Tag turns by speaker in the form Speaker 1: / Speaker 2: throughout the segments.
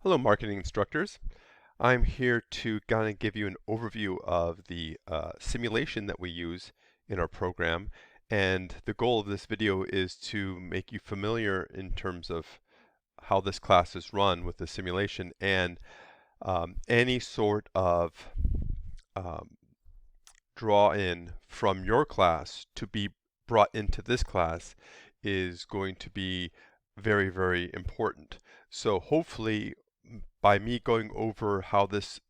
Speaker 1: Hello, marketing instructors. I'm here to kind of give you an overview of the simulation that we use in our program. And the goal of this video is to make you familiar in terms of how this class is run with the simulation and any sort of um, draw in from your class to be brought into this class is going to be very, very important. So hopefully by me going over how this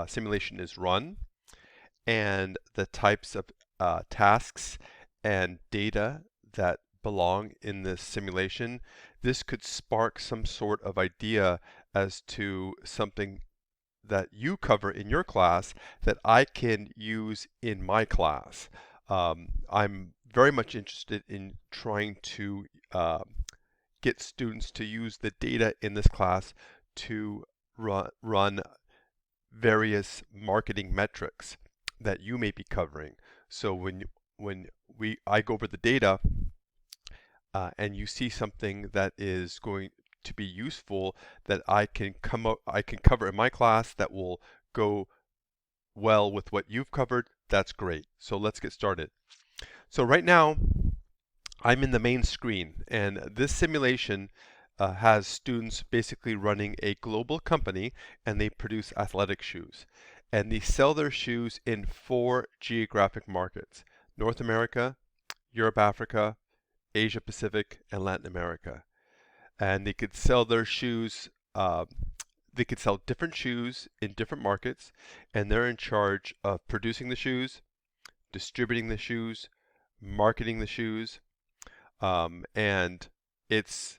Speaker 1: simulation is run and the types of tasks and data that belong in this simulation, this could spark some sort of idea as to something that you cover in your class that I can use in my class. I'm very much interested in trying to get students to use the data in this class to run various marketing metrics that you may be covering. So when I go over the data and you see something that is going to be useful that I can cover in my class that will go well with what you've covered, that's great. So let's get started. So right now I'm in the main screen, and this simulation has students basically running a global company, and they produce athletic shoes. And they sell their shoes in 4 geographic markets: North America, Europe, Africa, Asia Pacific, and Latin America. And they could sell their shoes, they could sell different shoes in different markets, and they're in charge of producing the shoes, distributing the shoes, marketing the shoes, and it's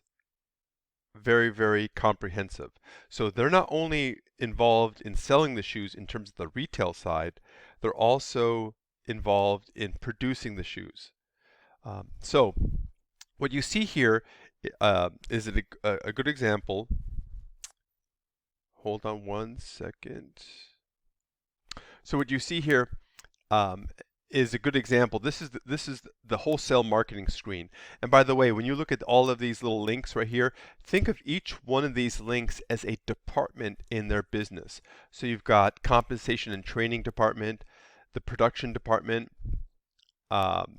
Speaker 1: very, very comprehensive. So they're not only involved in selling the shoes in terms of the retail side, they're also involved in producing the shoes. So what you see here is a good example. Hold on one second. So what you see here um, is a good example. This is the wholesale marketing screen. And by the way, when you look at all of these little links right here, think of each one of these links as a department in their business. So you've got compensation and training department, the production department, um,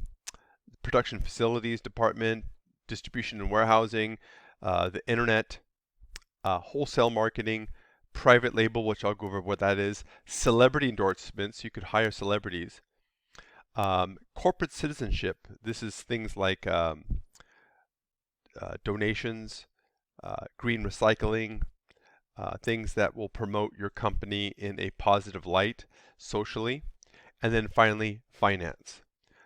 Speaker 1: production facilities department, distribution and warehousing, the internet, wholesale marketing, private label, which I'll go over what that is, celebrity endorsements, you could hire celebrities, corporate citizenship, this is things like donations, green recycling, things that will promote your company in a positive light socially, and then finally finance.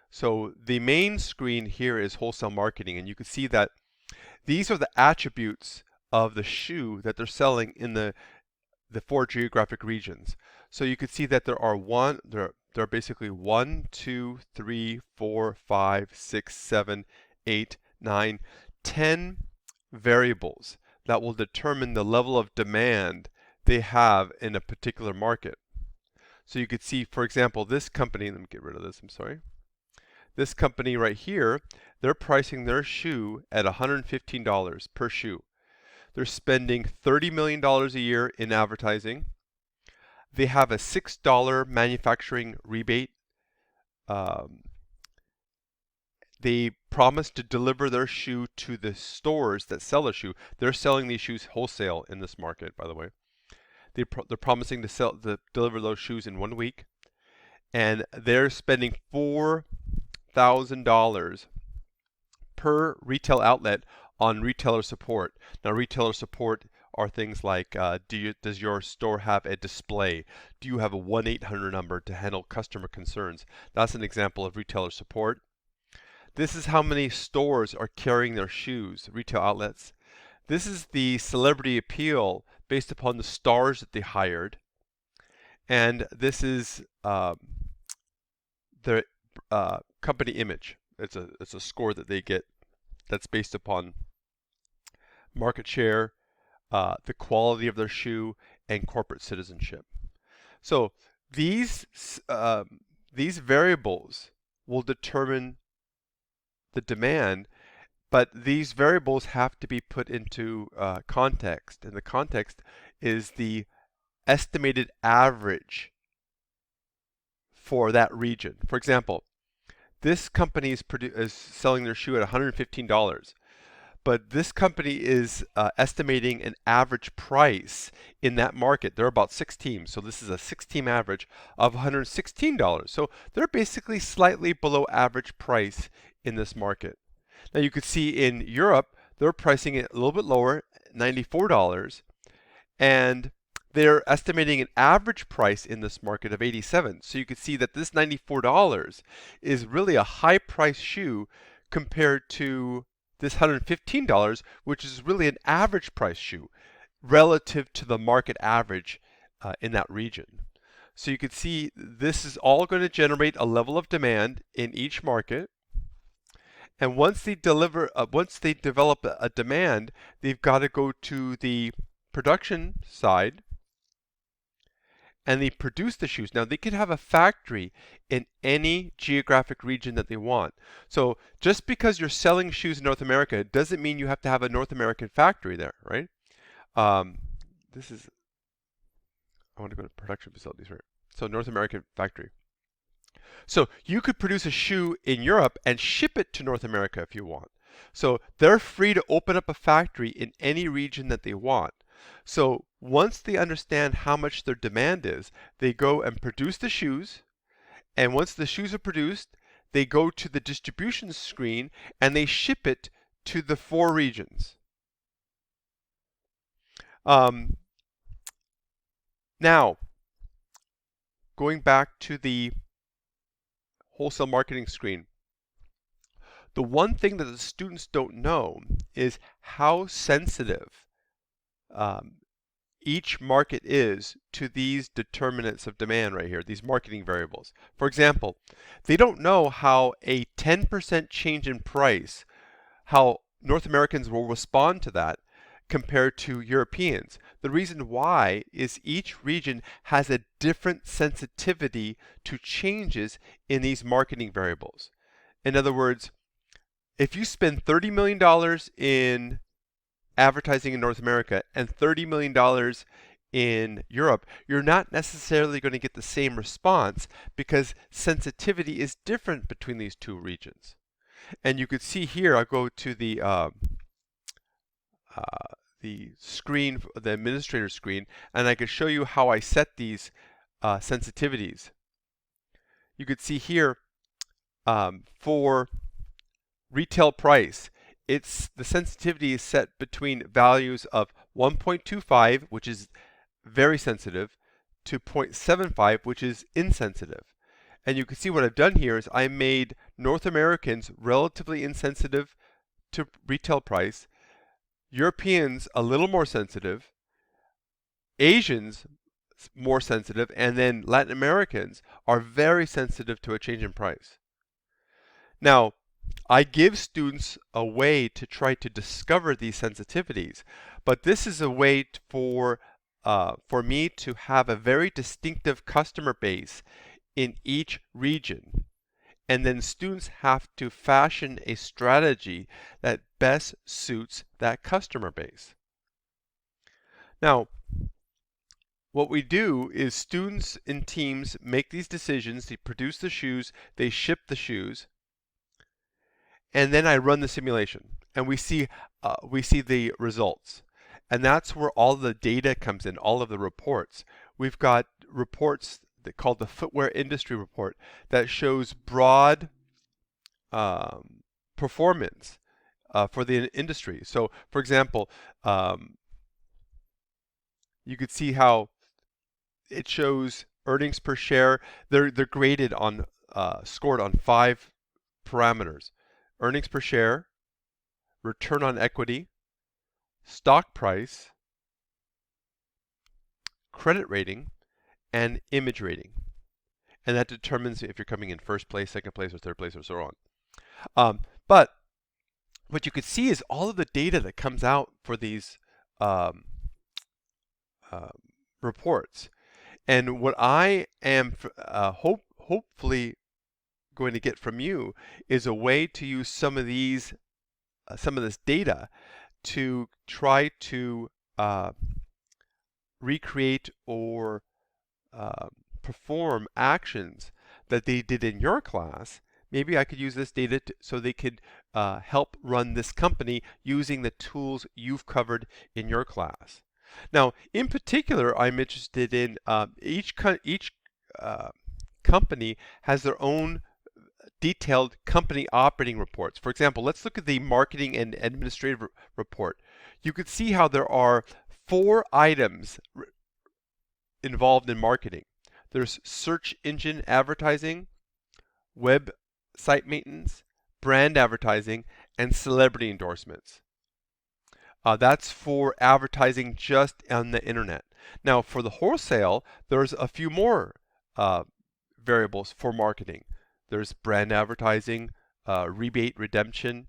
Speaker 1: So the main screen here is wholesale marketing, and you can see that these are the attributes of the shoe that they're selling in the 4 geographic regions. So you can see that there are basically 1, 2, 3, 4, 5, 6, 7, 8, 9, 10 variables that will determine the level of demand they have in a particular market. So you could see, for example, this company, let me get rid of this, I'm sorry. This company right here, they're pricing their shoe at $115 per shoe. They're spending $30 million a year in advertising. They have a $6 manufacturing rebate. They promise to deliver their shoe to the stores that sell a shoe. They're selling these shoes wholesale in this market, by the way. They're promising to deliver those shoes in 1 week. And they're spending $4,000 per retail outlet on retailer support. Now, retailer support are things like, does your store have a display? Do you have a 1-800 number to handle customer concerns? That's an example of retailer support. This is how many stores are carrying their shoes, retail outlets. This is the celebrity appeal based upon the stars that they hired. And this is their company image. It's a score that they get that's based upon market share, the quality of their shoe, and corporate citizenship. So these these variables will determine the demand, But these variables have to be put into context, and the context is the estimated average for that region. For example, this company is selling their shoe at $115, but this company is estimating an average price in that market. There are about 6 teams, so this is a 6-team average of $116. So they're basically slightly below average price in this market. Now you could see in Europe, they're pricing it a little bit lower, $94, and they're estimating an average price in this market of 87. So you can see that this $94 is really a high price shoe compared to this $115, which is really an average price shoe relative to the market average in that region. So you can see this is all going to generate a level of demand in each market. And once they develop a demand, they've got to go to the production side and they produce the shoes. Now they could have a factory in any geographic region that they want. So just because you're selling shoes in North America doesn't mean you have to have a North American factory there, right? This is, I want to go to production facilities, right? So North American factory. So you could produce a shoe in Europe and ship it to North America if you want. So they're free to open up a factory in any region that they want. So once they understand how much their demand is, they go and produce the shoes. And once the shoes are produced, they go to the distribution screen and they ship it to the 4 regions. Now, going back to the wholesale marketing screen, the one thing that the students don't know is how sensitive each market is to these determinants of demand right here, these marketing variables. For example, they don't know how a 10% change in price, how North Americans will respond to that compared to Europeans. The reason why is each region has a different sensitivity to changes in these marketing variables. In other words, if you spend $30 million in advertising in North America and $30 million in Europe, you're not necessarily going to get the same response because sensitivity is different between these 2 regions. And you could see here, I'll go to the screen, the administrator screen, and I could show you how I set these sensitivities. You could see here for retail price, the sensitivity is set between values of 1.25, which is very sensitive, to 0.75, which is insensitive. And you can see what I've done here is I made North Americans relatively insensitive to retail price, Europeans a little more sensitive, Asians more sensitive, and then Latin Americans are very sensitive to a change in price. Now, I give students a way to try to discover these sensitivities, but this is a way for me to have a very distinctive customer base in each region. And then students have to fashion a strategy that best suits that customer base. Now, what we do is students and teams make these decisions, they produce the shoes, they ship the shoes, and then I run the simulation, and we see the results. And that's where all the data comes in, all of the reports. We've got reports called the Footwear Industry Report that shows broad performance for the industry. So, for example, you could see how it shows earnings per share. They're graded on scored on 5 parameters: earnings per share, return on equity, stock price, credit rating, and image rating. And that determines if you're coming in first place, second place, or third place, or so on. But what you could see is all of the data that comes out for these reports. And what I am hopefully going to get from you is a way to use some of these some of this data to try to recreate or uh, perform actions that they did in your class. Maybe I could use this data so they could help run this company using the tools you've covered in your class. Now, in particular, I'm interested in each uh, company has their own detailed company operating reports. For example, let's look at the marketing and administrative report. You could see how there are 4 items involved in marketing. There's search engine advertising, website maintenance, brand advertising, and celebrity endorsements. That's for advertising just on the internet. Now, for the wholesale, there's a few more variables for marketing. There's brand advertising, rebate redemption,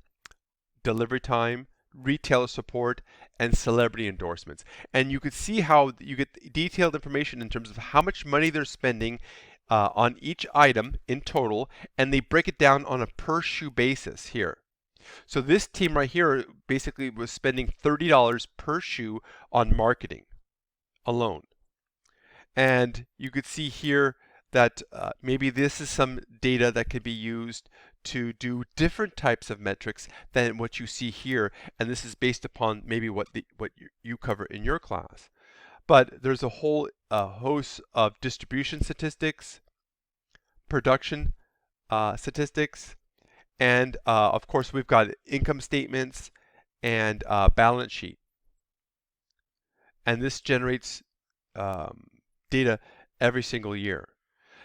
Speaker 1: delivery time, retailer support, and celebrity endorsements. And you could see how you get detailed information in terms of how much money they're spending on each item in total, and they break it down on a per shoe basis here. So this team right here basically was spending $30 per shoe on marketing alone. And you could see here that maybe this is some data that could be used to do different types of metrics than what you see here. And this is based upon maybe what you cover in your class. But there's a whole host of distribution statistics, production statistics, and of course we've got income statements and balance sheet. And this generates data every single year.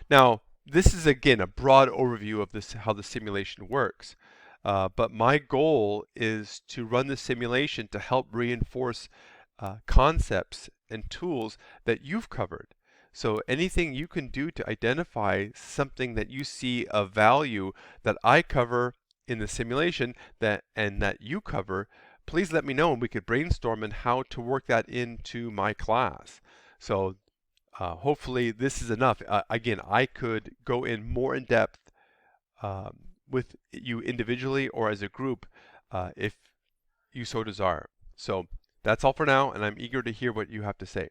Speaker 1: Now, this is again a broad overview of this, how the simulation works. But my goal is to run the simulation to help reinforce concepts and tools that you've covered. So anything you can do to identify something that you see of value that I cover in the simulation and that you cover, please let me know and we could brainstorm on how to work that into my class. So hopefully this is enough. Again, I could go in more in depth with you individually or as a group if you so desire. So that's all for now, and I'm eager to hear what you have to say.